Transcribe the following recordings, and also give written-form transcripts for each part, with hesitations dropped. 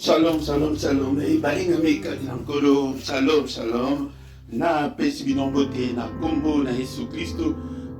Shalom, shalom, shalom. Balinga meka tinankolo. Shalom, shalom. Na pesi binombote na kombo na Yesu Kristo.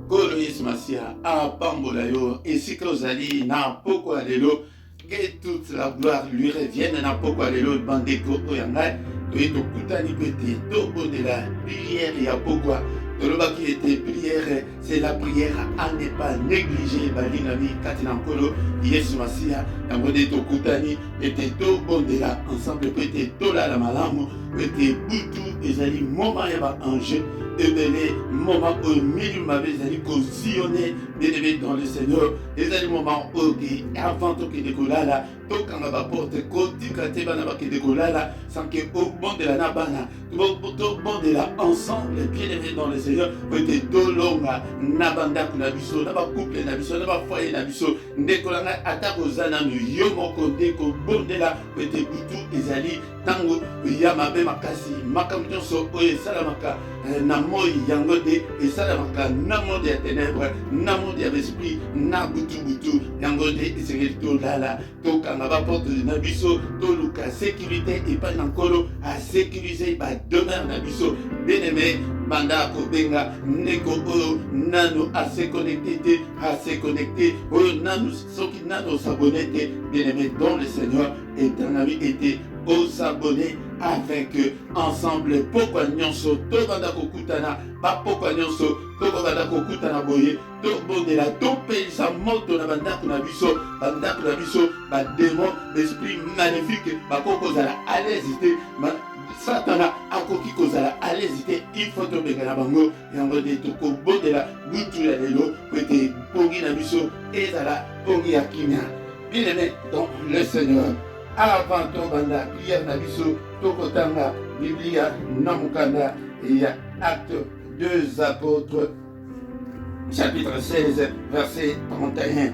Kolo Yesu Masia a pambola yo. Esika ozali na poko alelo. Que toute la gloire lui revienne na poko alelo bandeko oyanga. To kutani pete to bodela prière ya pokwa. Toloba qui était prière, c'est la prière à ne pas négliger. Balinami Katinankolo, Yesu Masia, Namode Tokutani, était to bondela, ensemble peut-être tola la malamu, peut-être boutou, et ali moment yaba ange, et belé, moment au milieu ma vez, ali cautionné, bien dans le Seigneur, et ali moment au avant que décollala, tokanga ba porte, koti kateba na ba ke décollala, sans que au bon de la nabana, to bondela ensemble, bien aimé dans le Seigneur, peut-être dolonga, nabanda kunabiso, naba couple nabiso, naba foyer nabiso, ndekolanga atakozana no yomoko ndeko bondela, peut-être butu ezali tango yamabe makasi, makamto so oye salamaka, na moi yango de esalamaka na monde ya ténèbres, na monde ya esprit, na butu butu yango de esengeli tolala, tokanga ba porte na biso, toluka sécurité et pas nankolo à sécuriser ba demeure na biso, bien aimé. Banda kobenga neko oyo nano assez connecté, oyo nano soki nano s'abonner, bien aimé dans le Seigneur, et ton ami était au s'abonner afin que ensemble pourquoi nyonso to banda kokutana ba pourquoi nyonso to banda kokutana boye to bondela to pesa moto na banda kuna biso ba démon esprit maléfique ba kokozala à l'hésiter Satana akoki kozala à l'hésiter, il faut te bengana bango yango de toko bondela butu ya lelo pete pongi na biso ezala pongi ya kimia. Bien aimé dans le Seigneur, avant ton banda prière na biso toko tanga Biblia namukanda et ya acte 2 apôtres chapitre 16 verset 31.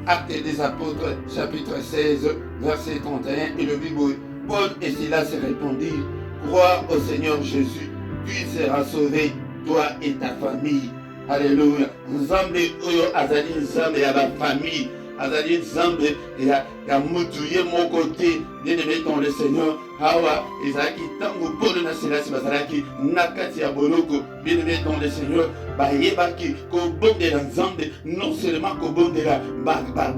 Acte des apôtres chapitre 16 verset 31 et le Bible Paul et Silas se répondirent: crois au Seigneur Jésus, tu seras sauvé, toi et ta famille. Alléluia. Nzambe oyo azali nzambe ya ba famille, azali nzambe ya mutu ye moko te. Bien aimé dans le Seigneur, awa ezalaki tango Paul na Silas bazalaki na kati ya boloko. Bien aimé dans le Seigneur, bayebaki kobondela nzambe, non seulement kobondela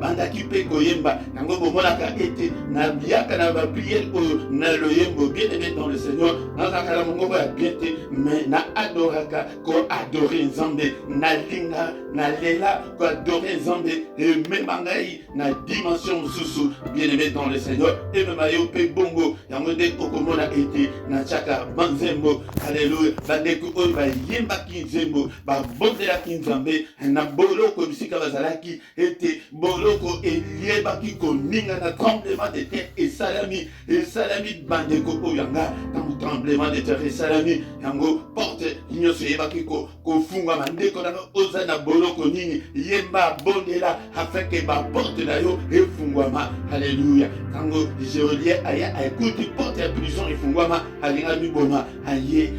bandaki mpe koyemba yango bomonaka ete na biaka na bapriere oyo na loyembo. Bien aimé dans le Seigneur, nazalaka na mongoko ya bien te, mais na adoraka koadore nzambe, nalinga nalela koadore nzambe emema ngai na dimension mosusu. Bien aimé dans le Seigneur, emema yo mpe bongo yango nde okomona ete na tiaka banzembo. Alleluya. Bandeko oyo bayembaki nzembo babondelaki nzambe na boloko bisika bazalaki ete boloko eliebaki koninga na tremblement de terre esalami bandeko oyo yanga ntango tremblement de terre esalami yango porte nyonso eyebaki kofungwama. Ndeko nanga oza na boloko nini yemba bondela afin ke baporte na yo efungwama. Alleluya. Ntango Géolien aya aekuti porte ya prison efungwama alinga miboma aye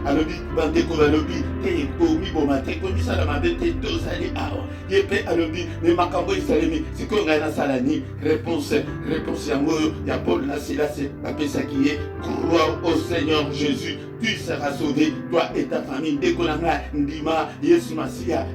alobi bandeko balobi te ekomiboma te komisala mabe te tozali awa ye mpe alobi me makambo esalemi sikoyo ngai nasala ni réponse yango oyo ya Paul na Silas bapesaki ye: crois au Seigneur Jésus, tu seras sauvé, toi et ta famille. Ndeko na ngai ndima Yesu Masia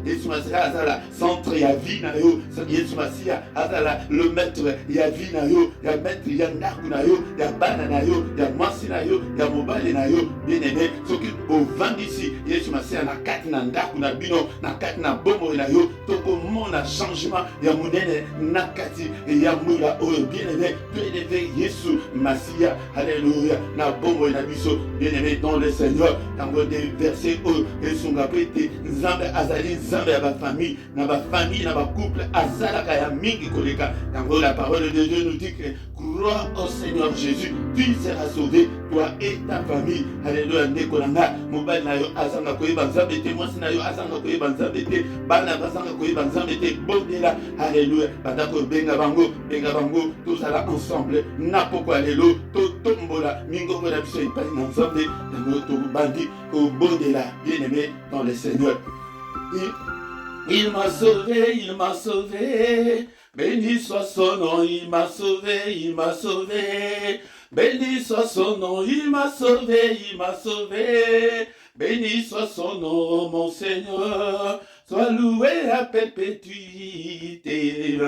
azala centre ya vie na yo. Yesu Masia azala le maître ya vie na yo, ya maître ya ndaku na yo, ya bana na yo, ya mwasi na yo, ya mobali na yo. Bien aimé, soki ovandisi Yesu Masia na kati na ndaku na bino, na kati na bomoi na yo, tokomona changement ya monene na kati ya mbula oyo. Bien aimé, to élevé Yesu Masia, alléluia, na bomoi na biso. Bien aimé dans le Seigneur, tango des versets oyo esunga pete nzambe azali nzambe ya ba famille na ba couple azalaka ya mingi koleka. Tango la parole de Dieu nous dit que crois au Seigneur Jésus, tu seras sauvé, toi et ta famille. Alléluia. Ndeko nanga mobali na yo azanga koyeba nzambe te, mwasi na yo azanga koyeba nzambe te, bana bazanga koyeba nzambe te, bondela. Alléluia. Bandako benga bango tozala ensemble na poko lelo totombola mingongo na biso epai na nzambe yango tobandi kobondela. Bien aimé dans le Seigneur, il m'a sauvé, Béni soit son nom, il m'a sauvé, il m'a sauvé. Béni soit son nom, il m'a sauvé, il m'a sauvé. Béni soit son nom, mon Seigneur. Sois loué à perpétuité. Il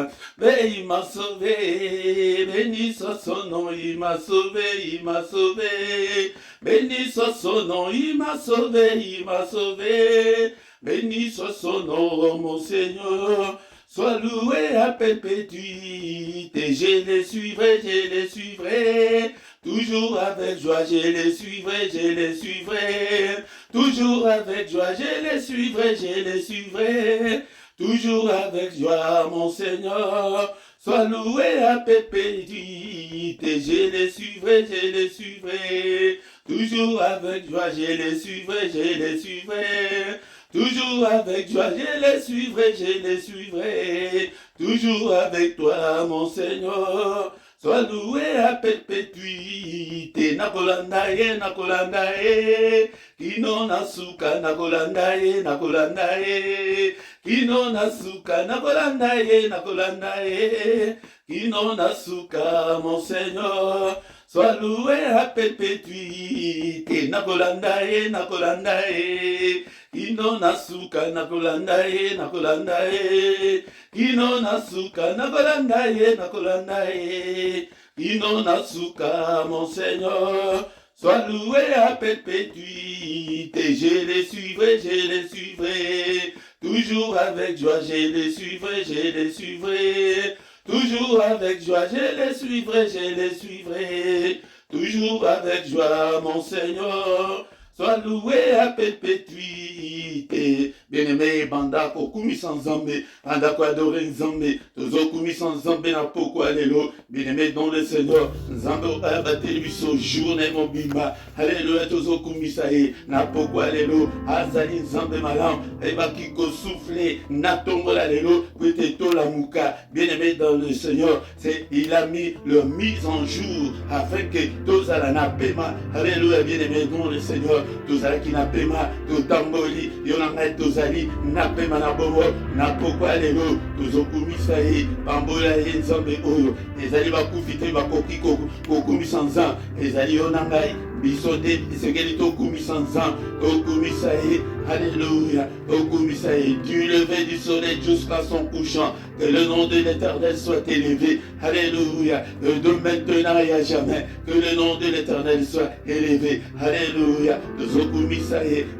m'a sauvé. Béni soit son nom, il m'a sauvé, il m'a sauvé. Béni soit son nom, il m'a sauvé, il m'a sauvé. Béni soit son nom, mon Seigneur. Sois loué à perpétuité. Je les suivrai, je les suivrai. Toujours avec joie, je les suivrai, je les suivrai. Toujours avec joie, je les suivrai, je les suivrai. Toujours avec joie, mon Seigneur. Sois loué à perpétuité. Je les suivrai, je les suivrai. Toujours avec joie, je les suivrai, je les suivrai. Toujours avec joie, je les suivrai, je les suivrai. Toujours avec toi, mon Seigneur. Sois loué à perpétuité. Nakolandaye, nakolandaye. Kino nasuka, nakolandaye, nakolandaye. Kino nasuka, nakolandaye, nakolandaye. Kino nasuka, mon Seigneur. Sois loué à perpétuité. Nakolandaye, nakolandaye. Kino nasuka, nakolandaye, nakolandaye. Kino nasuka, nakolandaye, nakolandaye. Kino nasuka, mon Seigneur. Sois loué à perpétuité. Je les suivrai, je les suivrai. Toujours avec joie, je les suivrai, je les suivrai. Toujours avec joie, je les suivrai, je les suivrai. Toujours avec joie, mon Seigneur. Sois loué à perpétuité. Bien-aimé, banda kokumi sans zambé, banda ko adoré nzambé, tozo kumi sans zambé na poko alléluia. Bien-aimé dans le Seigneur, nzambe abatté biso journée mon bimba. Alléluia, tozo kumi saé na poko alléluia. Azali nzambe malam, eba kiko soufflé na tombe alléluia. Pete to la muka. Bien-aimé dans le Seigneur, c'est il a mis le mise en jour afin que tozala na pema. Alléluia, bien-aimé dans le Seigneur. Tozalaki na pema, totamboli, yonanga tozali na pema na bomo, na pokwa lelo, tozokumisa ye, pambola ye nzambe oyo, ezali bakufi te bakoki kokumisa nzambe, ezali yonangai, biso te esengeli tokumisa nzambe, tokumisa ye, alléluia, tokumisa ye, du lever du soleil jusqu'à son couchant, que le nom de l'Éternel soit élevé, alléluia, de maintenant et à jamais, que le nom de l'Éternel soit élevé, alléluia.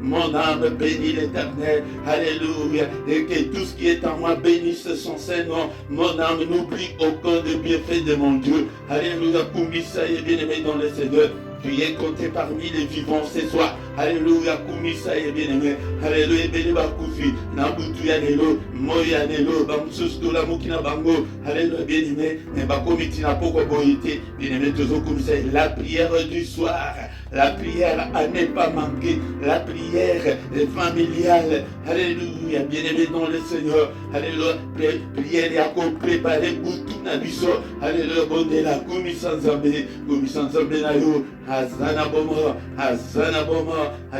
Mon âme bénit l'Éternel, alléluia, et que tout ce qui est en moi bénisse son Saint-Nom. Mon âme n'oublie aucun des bienfaits de mon Dieu, alléluia. Kumisaye, bien-aimé dans le Seigneur, tu es compté parmi les vivants ce soir. Alléluia, Kumisaye, bien-aimé. Alléluia, Bénéba Koufi, Nabutu Yalelo, Moya Lelo, Bamsusto la Mukina Bango. Alléluia, bien-aimé. Neba Komiti na Poko Boïté, bien-aimé, Tozo Kumisaye. La prière du soir, la prière à ne pas manquer, la prière familiale. Alléluia, bien-aimé dans le Seigneur. Alléluia, prière et à préparer Boutou Nabiso. Alléluia, Bondela, Kumisanzambe, Kumisanzambe Nayo. Azana Bomo, Azana Bomo,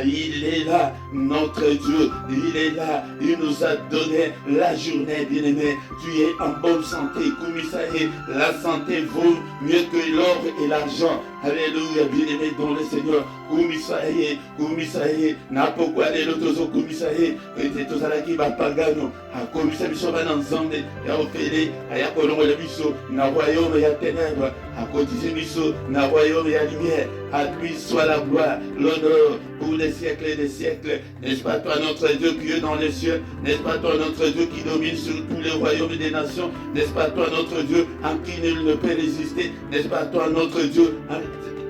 il est là, notre Dieu, il est là, il nous a donné la journée, bien-aimé, tu es en bonne santé, Kumisaye, la santé vaut mieux que l'or et l'argent, alléluia, bien-aimé dans le Seigneur, Kumisaye, Kumisaye, Napokwa de l'autozo Kumisaye, et Tozalaki Bapagano, a Komisa Biso Bananzande, ya Opele, a Yakolongo de Biso, na royaume ya ténèbres, a Cotisé Biso, na royaume ya lumière, à lui soit la gloire, l'honneur pour les siècles et des siècles. N'est-ce pas toi notre Dieu qui est dans les cieux? N'est-ce pas toi notre Dieu qui domine sur tous les royaumes des nations? N'est-ce pas toi notre Dieu en qui nul ne peut résister? N'est-ce pas toi notre Dieu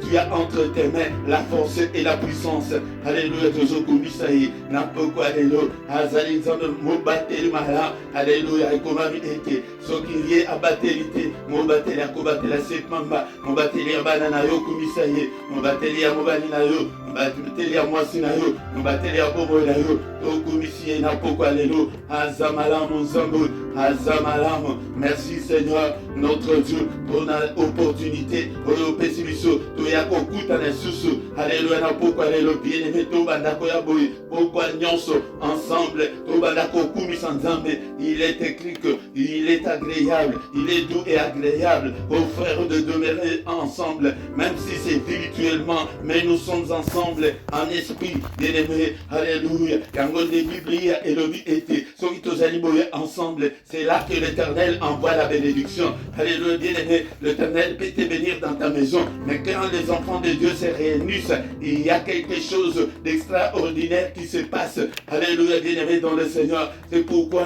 tu as entre tes mains la force et la puissance. Alléluia, Tozokumisaï, Napoko, Alléluia, Azali, Zamba, Mobateli, Mara, Alléluia, et comment il était, ce qui est à Batelité, Mobateli, à Kobateli, à Sepmamba, Mobateli, à Bananayo, Kumisaï, Mobateli, à Mobalinayo, Mobateli, à Moisinayo, Mobateli, à Bobonayo, Tokumisi, Napoko, Alléluia, Azamala, Monzambo, Azamalam. Merci Seigneur, notre Dieu, pour l'opportunité, pour l'opportunité, pour yakokuta na susu. Alléluia, na pourquoi le bien-aimé, tout bandako ya boy, pourquoi nyonso ensemble, tout bandako kumi sanzambe. Il est écrit que il est agréable, il est doux et agréable aux frères de demeurer ensemble, même si c'est virtuellement, mais nous sommes ensemble en esprit, bien-aimé. Alléluia. Quand on est Bible et le but était, ceux qui tous animés ensemble, c'est là que l'Éternel envoie la bénédiction. Alléluia, bien-aimé. L'Éternel peut te bénir dans ta maison, mais quand les enfants de Dieu se réunissent, il y a quelque chose d'extraordinaire qui se passe. Alléluia, bien-aimé dans le Seigneur. C'est pourquoi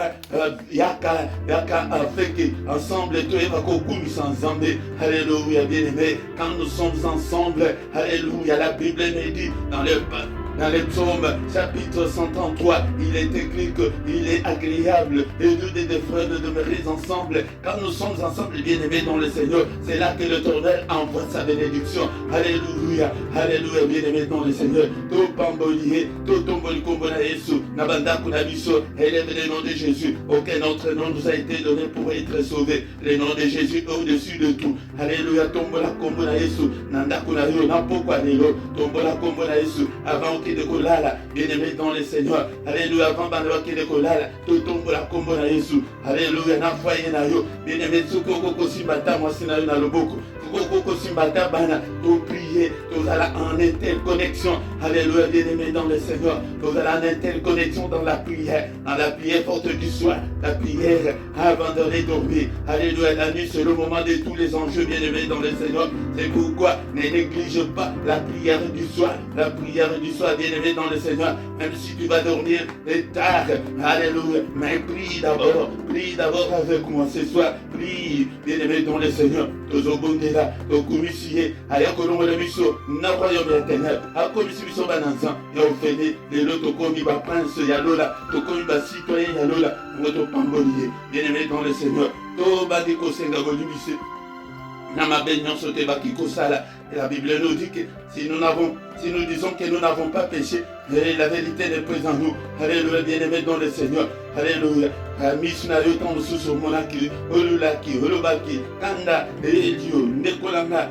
yaka avec ensemble, tout est bakokumi sans zambé. Alléluia, bien-aimé. Quand nous sommes ensemble, alléluia, la Bible me dit dans le psaume chapitre 133, il est écrit qu'il est agréable et nous des frères de demeurer ensemble. Quand nous sommes ensemble, bien-aimés dans le Seigneur, c'est là que l'Éternel envoie sa bénédiction. Alléluia, alléluia, bien-aimés dans le Seigneur. Tout pambolier, tout tomboli kombona Yesu, nabanda kunabiso, élève le nom de Jésus. Aucun autre nom nous a été donné pour être sauvé. Le nom de Jésus au-dessus de tout. Alléluia, tombola kombona Yesu, nanda kunayo, n'importe lelo, tombola kombona Yesu, avant de kolala, bien-aimé dans le Seigneur. Alléluia, avant bandaki de kolala, tout tombe la combo na Yesu. Alléluia, na foyer na yo, bien-aimé, sukoko kosimbata moi sina yo na loboko. Sukoko kosimbata bana, tout prier, tout ala en interconnexion. Alléluia, bien-aimé dans le Seigneur. Tout ala en interconnexion dans la prière forte du soir, la prière avant d'aller dormir. Alléluia, la nuit c'est le moment de tous les enjeux, bien-aimé dans le Seigneur. C'est pourquoi ne néglige pas la prière du soir, bien-aimé dans le Seigneur, même si tu vas dormir tard, alléluia, mais prie d'abord avec moi ce soir, prie, bien-aimé dans le Seigneur, tozobondela, tokumisiye, ayakolongo le miso, na royaume ya ténèbres, akomisi biso bananza, ya ofene, lelo tokomi ba prince ya lola, tokomi ba citoyen ya lola, ngoto pamboliye, bien-aimé dans le Seigneur, to badi kosenga bolimise, na mabenyon sote baki kosala. Et la Bible nous dit que si nous disons que nous n'avons pas péché, la vérité n'est pas en nous. Alléluia, bien-aimé dans le Seigneur. Alléluia. Missionario tombe sous monaki, olulaki, olobaki, kanda, edio, nekolanga,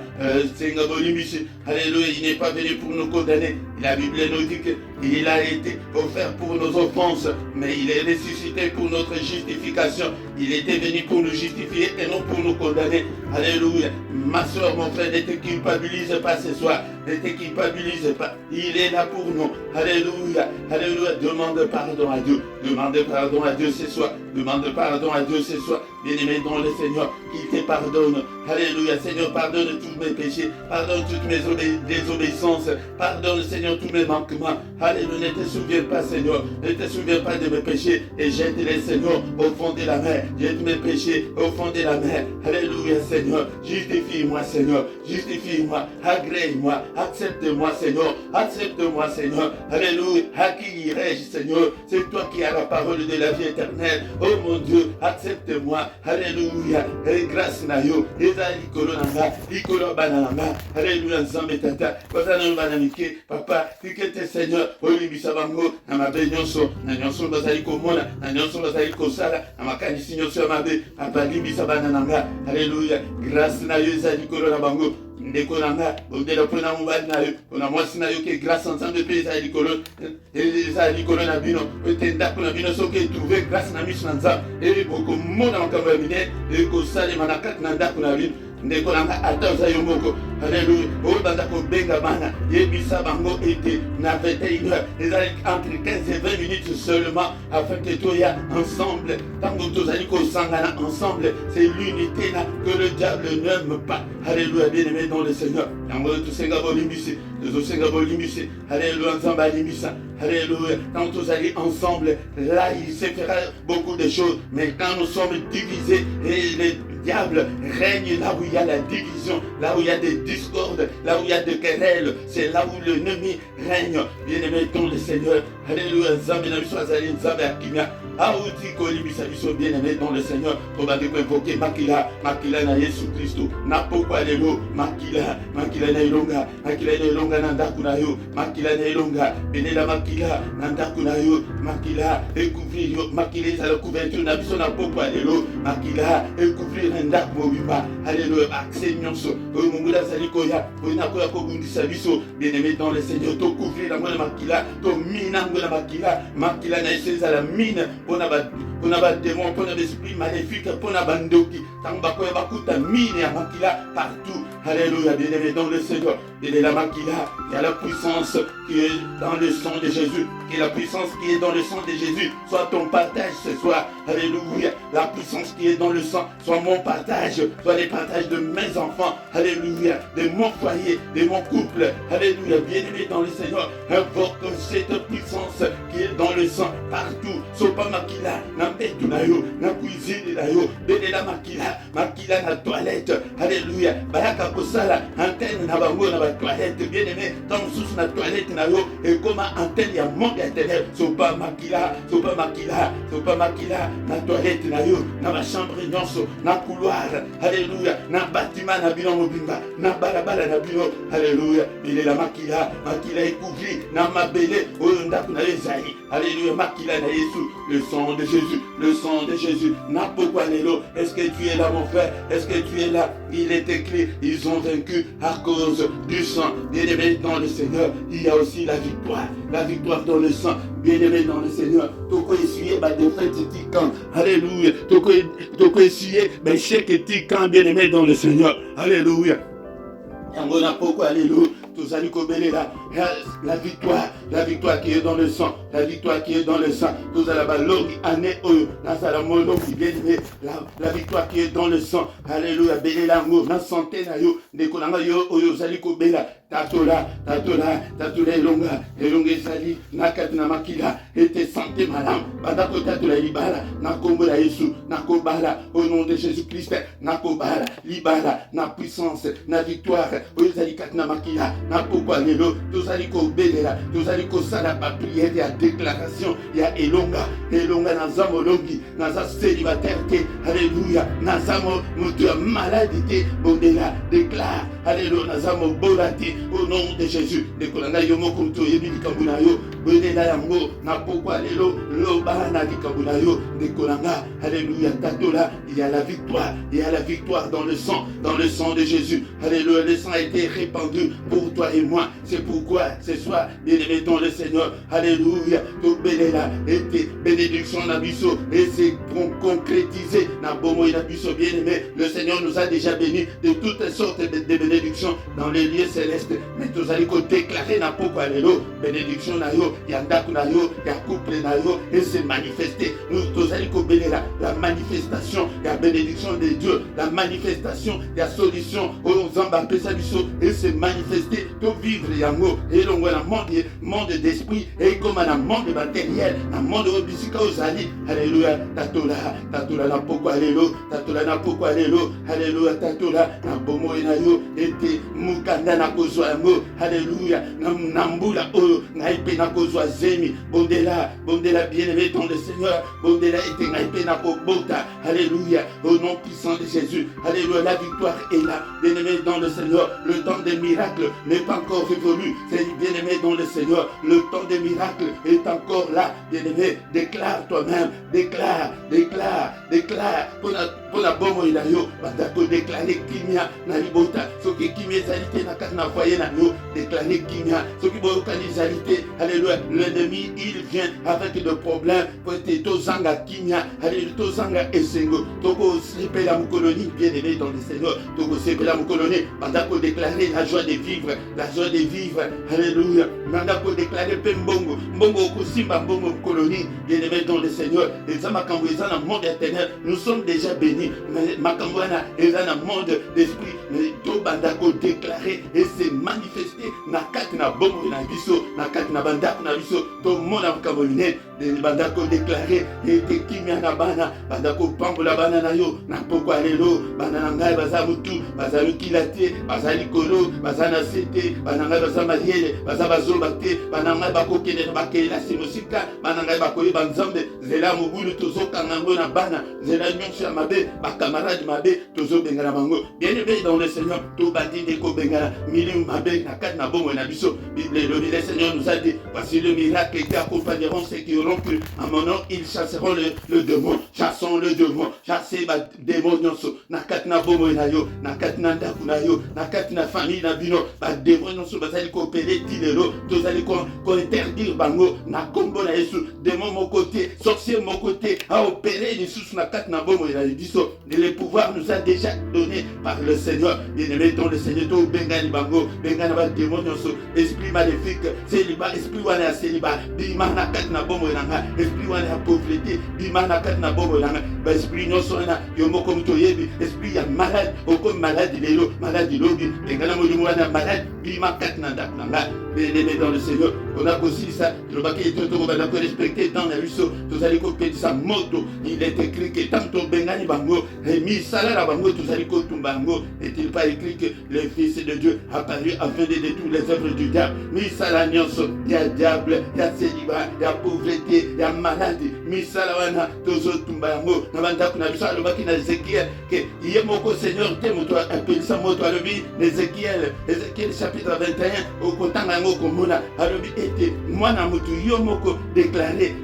sengabolimis. Alléluia, il n'est pas venu pour nous condamner. La Bible nous dit qu'il a été offert pour nos offenses, mais il est ressuscité pour notre justification. Il était venu pour nous justifier et non pour nous condamner. Alléluia. Ma soeur, mon frère, ne te culpabilise pas ce soir. Ne te culpabilise pas. Il est là pour nous. Alléluia. Alléluia. Demande pardon à Dieu. Demande pardon à Dieu ce soir. Demande pardon à Dieu ce soir. Bien-aimé dans le Seigneur, qu'il te pardonne. Alléluia. Seigneur, pardonne tous mes péchés. Pardonne toutes mes désobéissances. Pardonne, Seigneur, tous mes manquements. Alléluia. Ne te souviens pas, Seigneur. Ne te souviens pas de mes péchés. Et jette-les, Seigneur, au fond de la mer. Jette mes péchés au fond de la mer. Alléluia, Seigneur. Justifie-moi, Seigneur. Justifie-moi. Agrée-moi. Accepte-moi, Seigneur. Accepte-moi, Seigneur. Alléluia. À qui irai-je, Seigneur? C'est toi qui as la parole de la vie éternelle. Oh mon Dieu, accepte-moi. Alléluia. Et grâce na yo. Ezali kolonanga. Ikolo bananga. Alléluia. Nzambe tata. Kozana banamike. Papa, tikete Seigneur. Olibisa bango. Na mabe nyonso. Na nyonso bazali komona. Na nyonso bazali kosala. Na makanisi nyonso ya mabe. Papa, libisa bananga. Alléluia. Grâce na yo ezali kolona bango. Ndeko nanga, ondela pona mobali na yo, pona mwasi na yo ke grâce ensemble pe ezali likolo na bino, ete ndako na bino soki etrouve grâce na miso na Nzambe, e bokomona makambo ya minene, ekosalema na kati na ndako na bino. Ndeko nanga ata oza yo moko. Alléluia. Oyo banda kobenga bana yebisa bango ete na 21h ezali entre 15 et 20 minutes seulement afin que toya ensemble tango tozali kosangana ensemble. C'est l'unité là que le diable n'aime pas. Alléluia, bien-aimé dans le Seigneur. Tango tosenga bolimbisi, tosenga bolimbisi. Alléluia, Nzamba limbisa. Alléluia. Quand nous allons ensemble, là il se fera beaucoup de choses. Mais quand nous sommes divisés et les diable règne là où il y a la division, là où il y a des discordes, là où il y a des querelles, c'est là où l'ennemi règne. Bien-aimé dans le Seigneur. Alléluia. Nzambe na biso azali Nzambe akimia. Aouti kolibisa biso bien-aimé dans le Seigneur. On va invoquer makila na Yesu Christo. Na pokwa lelo makila na ilonga na ndaku na yo. Makila na ilonga belela makila na ndaku na yo. Makila recouvrir yo makila za la couverture na biso na pokwa lelo. Makila recouvrir na ndaku mobimba. Alléluia. Accès nyonso. Oyo mungula zali koya. Oyo na koya ko bundisa biso bien-aimé dans le Seigneur. To couvrir la makila, to mina ngona makila na essence la mine pona ba démon, pona ba esprit maléfique, pona ba ndoki. Tamba koya bakuta mine ya makila partout. Alléluia, bien-aimé dans le Seigneur. Il est la makila, il y a la puissance qui est dans le sang de Jésus. Et la puissance qui est dans le sang de Jésus soit ton partage ce soir. Alléluia. La puissance qui est dans le sang soit mon partage, soit les partages de mes enfants. Alléluia. De mon foyer, de mon couple. Alléluia. Bien-aimé dans le Seigneur, invoque cette puissance qui est dans le sang partout. Sopa makila, na mbetu na yo, na cuisine na yo, bene la makila na toilette. Alléluia. Bayaka kosala antenne na bango na ba toilette. Bien-aimé, dans sous na toilette na yo, et comme antenne ya monde éternel. Sopa makila na toilette na yo, na ba chambre nyonso, na couloir. Alléluia. Na bâtiment na bino mobimba, na balabala na bino. Alléluia. Il est la makila est couvri na mabele oyo ndaku na Esaïe. Alléluia. Makila na Yesu, le sang de Jésus. Na pourquoi lelo, est-ce que tu es là mon frère? Est-ce que tu es là? Il est écrit, ils ont vaincu à cause du sang. Bien-aimé dans le Seigneur, il y a aussi la victoire dans le sang. Bien-aimé dans le Seigneur, toko essuyer ba défaite tikan. Alléluia. Toko essuyer ba échec tikan, bien-aimé dans le Seigneur. Alléluia. Yango na pourquoi alléluia. Tous allez combler la victoire qui est dans le sang, la victoire qui est dans le sang. Tous allez la longue année la victoire qui est dans le sang. Alléluia. Béné l'amour, na santé na yo, nekolanga yo oyo zali kobela. Tatola elonga ezali na kati na makila ete santé madame bandako tatola libala na kombo la Yesu na kobala au nom de Jésus-Christ na kobala libala na puissance na victoire oyo ezali kati na makila na pokwa lelo tozali kobelela tozali kosala ba prière ya déclaration ya elonga na zamolongi na za célibataire te. Alléluia. na zamo moto ya maladie te bondela déclare. Alléluia. na zamo bolati au nom de Jésus. Dekolanga yo moko to yebi likabuna yo bonela yango na pokwa lelo loba na likabuna yo dekolanga. Alléluia. Tatola, il y a la victoire dans le sang de Jésus. Alléluia. Le sang a été répandu pour toi et moi. C'est pourquoi ce soir, bien-aimé dans le Seigneur. Alléluia. To belela était bénédiction na biso et c'est concrétisé na bomo na biso bien-aimé. Le Seigneur nous a déjà bénis de toutes sortes de bénédictions dans les lieux célestes. Mais tous allez déclarer na pokwa lelo bénédiction na yo, ya ndaku na yo, ya couple na yo et c'est manifesté. Nous tous allez belela la manifestation, la bénédiction de Dieu, la manifestation, la solution aux zamba pesa biso et c'est manifesté. To vivre yango et l'on voit le monde d'esprit et comme un monde matériel, un monde obisika ozali. Alléluia. Tatola na pokwa lelo, alléluia. Tatola na bomo na yo ete mukanda na kozwa yango. Alléluia. Na mbula oyo na ipe na kozwa zemi bondela bien-aimé dans le Seigneur. Bondela ete na ipe na kobota. Alléluia. Au nom puissant de Jésus. Alléluia. La victoire est là, bien-aimé dans le Seigneur. Le temps des miracles n'est pas encore révolu. C'est bien-aimé dans le Seigneur. Le temps des miracles est encore là. Bien-aimé, déclare toi-même. Déclare. Pour la bomo ina yo, batako déclarer kimia na libota. Soki kimia zalité na kati na foyer na yo, déclarer kimia. Soki boyo kanizalité. Alléluia. L'ennemi, il vient avec des problèmes. Pour être tozanga kimia. Alléluia. Tozanga esengo. Toko sepe la colonie, bien-aimé dans le Seigneur. Toko sepe la colonie. Batako déclarer la joie de vivre. Alléluia. Batako déclarer pembongo. Mbongo okusimba mbongo colonie. Bien-aimé dans le Seigneur. Et ça m'a cambré dans le monde éternel. Nous sommes déjà bénis. Mais Makambwana est dans le monde d'esprit. Mais tout bandako déclaré et c'est manifesté. Na kati na bomo na biso, na kati na bandako na biso. Tout le monde a banda ko déclarer ete kimia na bana banda ko pambola bana na yo na pokwa lelo bana na ngai baza mutu baza lukila te baza likolo baza na sete bana ngai baza mariele baza bazomba te bana ngai bakokende na bakela simosika bana ngai bakoyeba nzambe nzela mobulu tozokanga ngo na bana nzela nyonso ya mabe bakamarade mabe tozobengana bango bien-aimé dans le Seigneur tobandi nde kobengana milimu mabe na kati na bomoi na biso. Bible elobi le Seigneur nous a dit voici le miracle qui accompagneront ceux qui auront cru en mon nom ils chasseront le démon chassons le démon chasser ba démon nyonso na kati na bomoi na yo na kati na ndako na yo na kati na famille na bino ba démon nyonso bazali koopérer tilelo tozali ko interdire bango na kombo na Yesu démon mon côté sorcier mon côté a opéré lisusu na kati na bomoi na biso. Le pouvoir nous a déjà donné par le Seigneur. Bien-aimé dans le Seigneur to bengani bango bengana ba démon nyonso esprit maléfique célibat esprit wana ya célibat bima na kati na bomoi na nga esprit wana ya pauvreté bima na kati na bomoi na nga ba esprit nyonso wana yo moko muto yebi esprit ya malade oko malade lelo malade lobi bengana molimo wana malade bima kati na ndako na nga. Bien-aimé dans le Seigneur on a aussi ça le baquet to to ba ko respecter dans la ruisseau tozali ko pedi sa moto il est écrit que tanto bengani bango mi salara bango tozali ko tumba bango. Est-il pas écrit que le Fils de Dieu apparu afin de détruire les œuvres du diable? Misala nyonso ya diable ya célibat ya pauvreté ya maladie misala wana tozotumba yango na bandako na biso alobaki na Ézéchiel que ye moko Seigneur te moto apelisa moto alobi na Ézéchiel chapitre 21 okotanga yango komona alobi ete mwana moto yo moko déclarer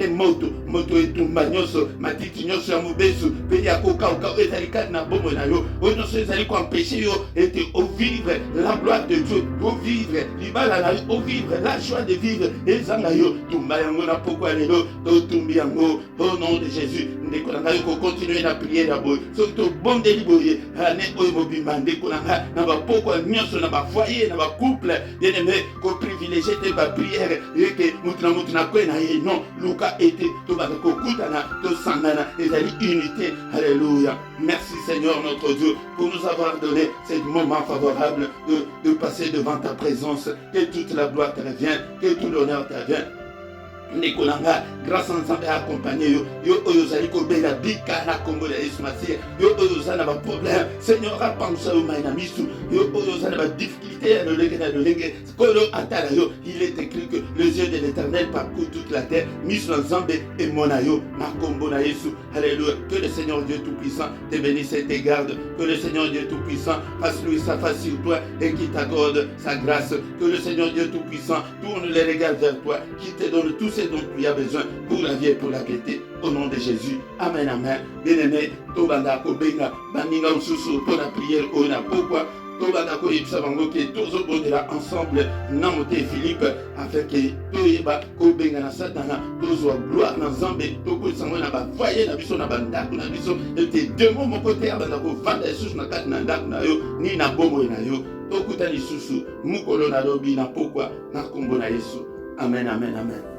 moto etumba nyonso matiti nyonso ya mobesu pe ya kokauka ezali kati na bomoi na yo oyo nyonso ezali koempêche yo ete ovivre la gloire de Dieu ovivre libala na yo ovivre la joie de vivre ezanga yo tumba yango na pokwa lelo totumbi yango au nom de Jésus. Ndeko na ngai kokontinue na priere ya boye soki tobondeli boye ane oyo mobimba ndeko na ngai na bapokwa nyonso na bafoyer na bacouple bien-aimé koprivilégie te bapriere eke mutu na mutu na kwe na ye non luka ete tobaka kokutana tosangana ezali unité. Alléluia. Merci Seigneur notre Dieu pour nous avoir donné ce moment favorable de passer devant ta présence. Que toute la gloire te revienne, que tout l'honneur te revienne. Nikolanga, grâce à ensemble accompagné yo oyo zali ko bela bika na kombo la Yesu Masia yo oyo zana ba problème Seigneur apansa o maina misu yo oyo zana ba difficulté le lenge kolo atala yo. Il est écrit que les yeux de l'Éternel parcourent toute la terre misu ensemble et monayo na kombo na Yesu. Alléluia. Que le Seigneur Dieu tout-puissant te bénisse et te garde. Que le Seigneur Dieu tout-puissant fasse lui sa face sur toi et qui t'accorde sa grâce. Que le Seigneur Dieu tout-puissant tourne les regards vers toi, qui te donne tout ce dont tu as besoin pour la vie et pour la piété. Au nom de Jésus. Amen, amen. Bien-aimé, tobanda ko benga baninga ususu pour la prière au na pourquoi tobanda ko yebisa bango ke tozobondela ensemble na mote Philippe afin que toyeba ko benga na satana tozwa gloire na Nzambe tokolisa ngo na bavoye na biso na bandako na biso ete demo moko te abanda ko vanda lisusu na kati na ndako na yo ni na bomoi na yo tokuta lisusu mukolo na lobi na pourquoi na kombo na Yesu. Amen, amen, amen.